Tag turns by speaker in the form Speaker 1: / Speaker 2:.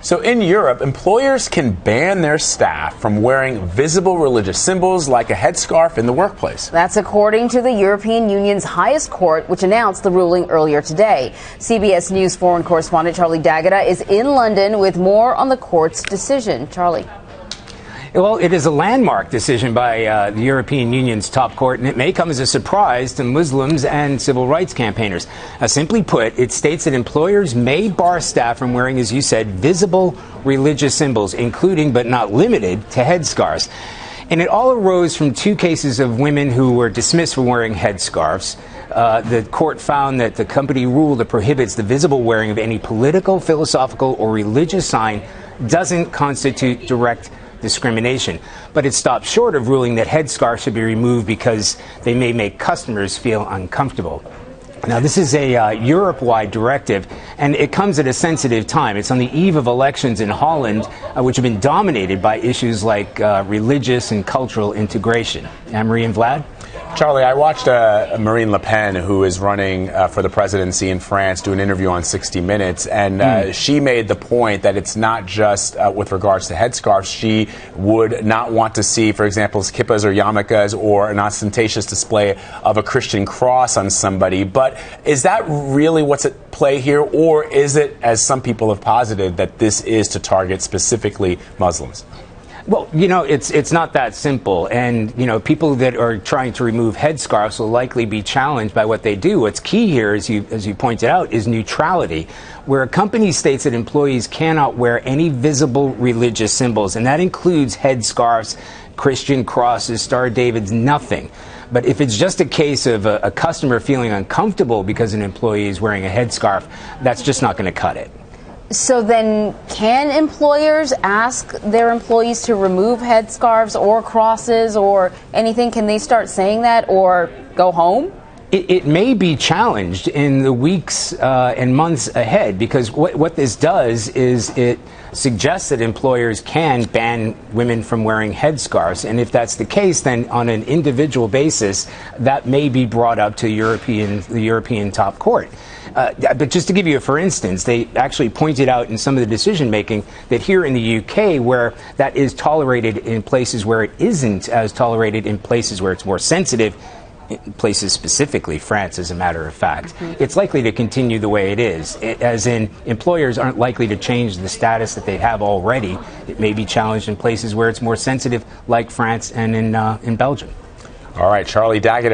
Speaker 1: So in Europe, employers can ban their staff from wearing visible religious symbols like a headscarf in the workplace.
Speaker 2: That's according to the European Union's highest court, which announced the ruling earlier today. CBS News foreign correspondent Charlie D'Agata is in London with more on the court's decision. Charlie.
Speaker 3: Well, it is a landmark decision by the European Union's top court, and it may come as a surprise to Muslims and civil rights campaigners. Simply put, it states that employers may bar staff from wearing, as you said, visible religious symbols, including but not limited to headscarves. And it all arose from two cases of women who were dismissed for wearing headscarves. The court found that the company rule that prohibits the visible wearing of any political, philosophical, or religious sign doesn't constitute direct discrimination, but it stopped short of ruling that headscarves should be removed because they may make customers feel uncomfortable. Now, this is a Europe-wide directive, and it comes at a sensitive time. It's on the eve of elections in Holland, which have been dominated by issues like religious and cultural integration. Anne-Marie and Vlad?
Speaker 1: Charlie, I watched Marine Le Pen, who is running for the presidency in France, do an interview on 60 Minutes, and she made the point that it's not just with regards to headscarves. She would not want to see, for example, kippas or yarmulkes or an ostentatious display of a Christian cross on somebody. But is that really what's at play here, or is it, as some people have posited, that this is to target specifically Muslims?
Speaker 3: Well, you know, it's not that simple. And, you know, people that are trying to remove headscarves will likely be challenged by what they do. What's key here, as you pointed out, is neutrality, where a company states that employees cannot wear any visible religious symbols, and that includes headscarves, Christian crosses, Star of David's, nothing. But if it's just a case of a customer feeling uncomfortable because an employee is wearing a headscarf, that's just not going to cut it.
Speaker 2: So then, can employers ask their employees to remove headscarves or crosses or anything? Can they start saying that or go home?
Speaker 3: It may be challenged in the weeks and months ahead, because what this does is it suggests that employers can ban women from wearing headscarves. And if that's the case, then on an individual basis, that may be brought up to the European top court. But just to give you a for instance, they actually pointed out in some of the decision making that here in the UK, where that is tolerated in places where it isn't as tolerated in places where it's more sensitive, in places specifically France, as a matter of fact, it's likely to continue the way it is. As in, employers aren't likely to change the status that they have already. It may be challenged in places where it's more sensitive, like France and in Belgium.
Speaker 1: All right, Charlie D'Agata.